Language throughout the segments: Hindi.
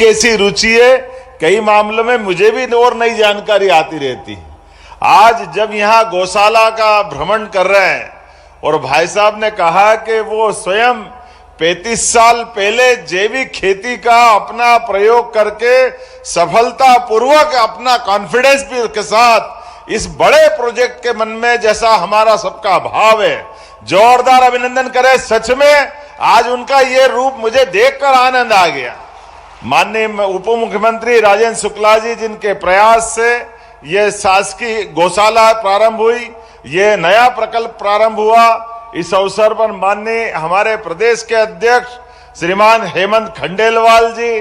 कैसी रुचि है, कई मामलों में मुझे भी और नई जानकारी आती रहती। आज जब यहाँ गौशाला का भ्रमण कर रहे हैं और भाई साहब ने कहा कि वो स्वयं 35 साल पहले जैविक खेती का अपना प्रयोग करके सफलतापूर्वक अपना कॉन्फिडेंस भी के साथ इस बड़े प्रोजेक्ट के मन में जैसा हमारा सबका भाव है, जोरदार अभिनंदन करें। सच में आज उनका ये रूप मुझे देखकर आनंद आ गया। माननीय उप मुख्यमंत्री राजेंद्र शुक्ला जी जिनके प्रयास से ये शासकीय गौशाला प्रारंभ हुई, ये नया प्रकल्प प्रारंभ हुआ, इस अवसर पर माननीय हमारे प्रदेश के अध्यक्ष श्रीमान हेमंत खंडेलवाल जी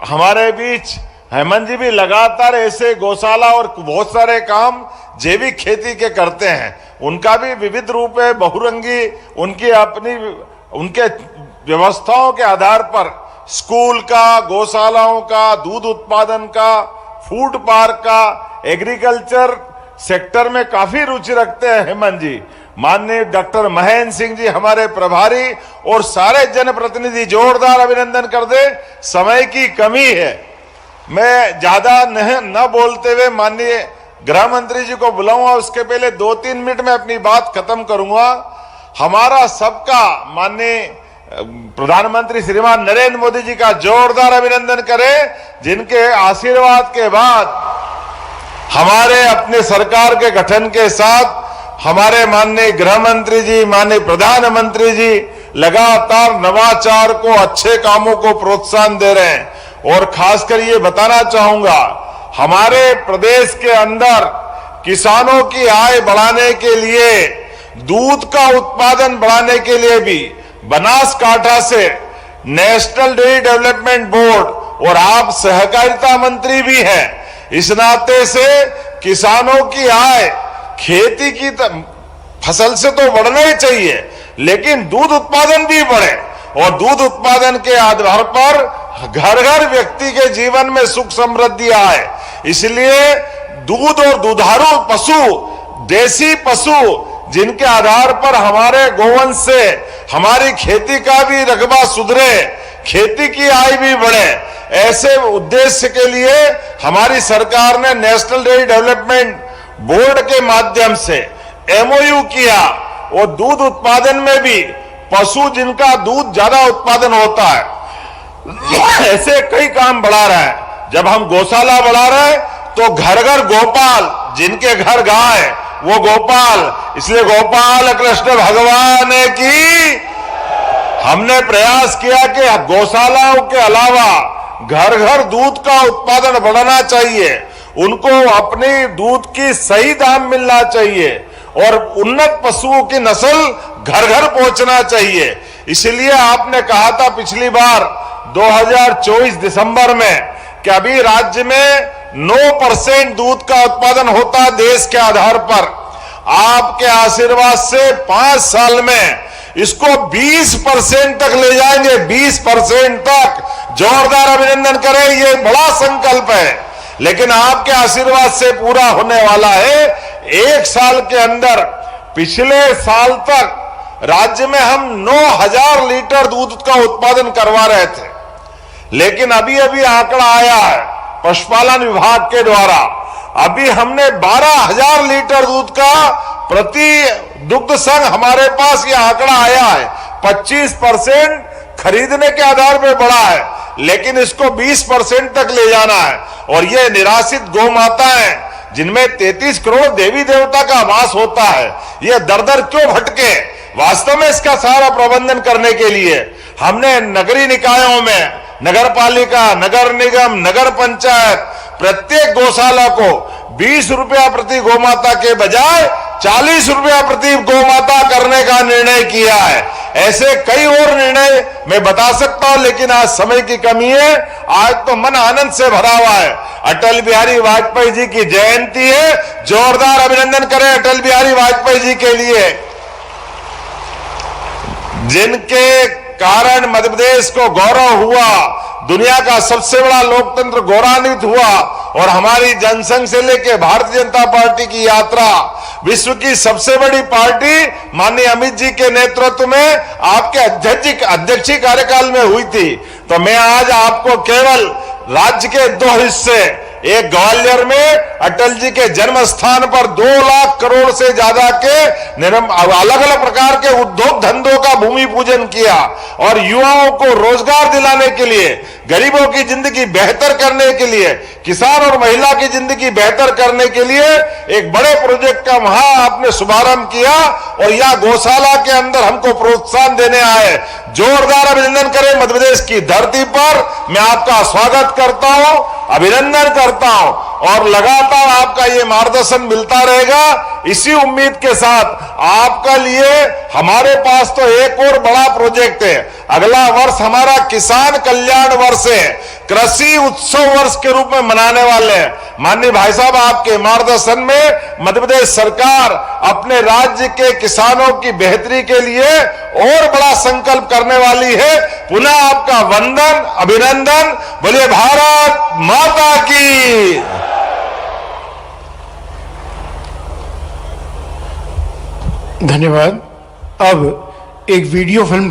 हमारे बीच, हेमंत जी भी लगातार ऐसे गौशाला और बहुत सारे काम जैविक खेती के करते हैं। उनका भी विविध रूप है, बहुरंगी, उनकी अपनी उनके व्यवस्थाओं के आधार पर स्कूल का, गौशालाओं का, दूध उत्पादन का, फूड पार्क का, एग्रीकल्चर सेक्टर में काफी रुचि रखते हैं हेमंत जी। माननीय डॉक्टर महेंद्र सिंह जी हमारे प्रभारी और सारे जनप्रतिनिधि जोरदार अभिनंदन कर दे। समय की कमी है, मैं ज्यादा न बोलते हुए माननीय गृह मंत्री जी को बुलाऊंगा, उसके पहले 2-3 मिनट में अपनी बात खत्म करूंगा। हमारा सबका माननीय प्रधानमंत्री श्रीमान नरेंद्र मोदी जी का जोरदार अभिनंदन करें, जिनके आशीर्वाद के बाद हमारे अपने सरकार के गठन के साथ हमारे माननीय गृह मंत्री जी, माननीय प्रधानमंत्री जी लगातार नवाचार को, अच्छे कामों को प्रोत्साहन दे रहे हैं। और खासकर ये बताना चाहूंगा, हमारे प्रदेश के अंदर किसानों की आय बढ़ाने के लिए, दूध का उत्पादन बढ़ाने के लिए भी बनासकांठा से नेशनल डेयरी डेवलपमेंट बोर्ड, और आप सहकारिता मंत्री भी हैं, इस नाते से किसानों की आय खेती की फसल से तो बढ़ना ही चाहिए, लेकिन दूध उत्पादन भी बढ़े और दूध उत्पादन के आधार पर घर घर व्यक्ति के जीवन में सुख समृद्धि आए। इसलिए दूध और दुधारू पशु, देसी पशु जिनके आधार पर हमारे गोवंश से हमारी खेती का भी रकबा सुधरे, खेती की आय भी बढ़े, ऐसे उद्देश्य के लिए हमारी सरकार ने नेशनल डेयरी डेवलपमेंट बोर्ड के माध्यम से एमओयू किया और दूध उत्पादन में भी पशु जिनका दूध ज्यादा उत्पादन होता है, ऐसे कई काम बढ़ा रहा है। जब हम गौशाला बढ़ा रहे हैं तो घर घर गोपाल, जिनके घर गाय वो गोपाल, इसलिए गोपाल कृष्ण भगवान की हमने प्रयास किया कि गौशालाओं के अलावा घर घर दूध का उत्पादन बढ़ाना चाहिए, उनको अपनी दूध की सही दाम मिलना चाहिए और उन्नत पशुओं की नस्ल घर घर पहुंचना चाहिए। इसलिए आपने कहा था पिछली बार 2024 दिसंबर में कि अभी राज्य में 9% दूध का उत्पादन होता देश के आधार पर, आपके आशीर्वाद से 5 साल में इसको 20% तक ले जाएंगे, 20% तक। जोरदार अभिनंदन करें, ये बड़ा संकल्प है, लेकिन आपके आशीर्वाद से पूरा होने वाला है। 1 साल के अंदर, पिछले साल तक राज्य में हम 9000 लीटर दूध का उत्पादन करवा रहे थे, लेकिन अभी अभी आंकड़ा आया है पशुपालन विभाग के द्वारा, अभी हमने 12000 लीटर दूध का प्रति दुग्ध संघ हमारे पास ये आंकड़ा आया है। 25% खरीदने के आधार पर बढ़ा है, लेकिन इसको 20% तक ले जाना है। और ये निराश्रित गौ माताएं जिनमें 33 करोड़ देवी देवता का वास होता है, ये दर दर क्यों भटके? वास्तव में इसका सारा प्रबंधन करने के लिए हमने नगरीय निकायों में, नगर पालिका, नगर निगम, नगर पंचायत, प्रत्येक गौशाला को 20 रुपया प्रति गौमाता के बजाय 40 रुपया प्रति गौमाता करने का निर्णय किया है। ऐसे कई और निर्णय मैं बता सकता हूं, लेकिन आज समय की कमी है। आज तो मन आनंद से भरा हुआ है। अटल बिहारी वाजपेयी जी की जयंती है, जोरदार अभिनंदन करें अटल बिहारी वाजपेयी जी के लिए, जिनके कारण मध्य प्रदेश को गौरव हुआ, दुनिया का सबसे बड़ा लोकतंत्र गौरवान्वित हुआ और हमारी जनसंघ से लेकर भारतीय जनता पार्टी की यात्रा विश्व की सबसे बड़ी पार्टी माननीय अमित जी के नेतृत्व में आपके अध्यक्षीय कार्यकाल में हुई थी। तो मैं आज आपको केवल राज्य के 2 हिस्से, एक ग्वालियर में अटल जी के जन्म स्थान पर 2 लाख करोड़ से ज्यादा के अलग अलग प्रकार के उद्योग धंधों का भूमि पूजन किया और युवाओं को रोजगार दिलाने के लिए, गरीबों की जिंदगी बेहतर करने के लिए, किसान और महिला की जिंदगी बेहतर करने के लिए एक बड़े प्रोजेक्ट का वहां आपने शुभारंभ किया और यहां गौशाला के अंदर हमको प्रोत्साहन देने आए। जोरदार अभिनंदन करें। मध्य प्रदेश की धरती पर मैं आपका स्वागत करता हूं, अभिनंदन करता हूं और लगातार आपका ये मार्गदर्शन मिलता रहेगा। इसी उम्मीद के साथ आपका लिए हमारे पास तो एक और बड़ा प्रोजेक्ट है। अगला वर्ष हमारा किसान कल्याण वर्ष है, कृषि उत्सव वर्ष के रूप में मनाने वाले हैं। माननीय भाई साहब, आपके मार्गदर्शन में मध्य प्रदेश सरकार अपने राज्य के किसानों की बेहतरी के लिए और बड़ा संकल्प करने वाली है। पुनः आपका वंदन, अभिनंदन। बोलिए भारत माता की। धन्यवाद। अब एक वीडियो फिल्म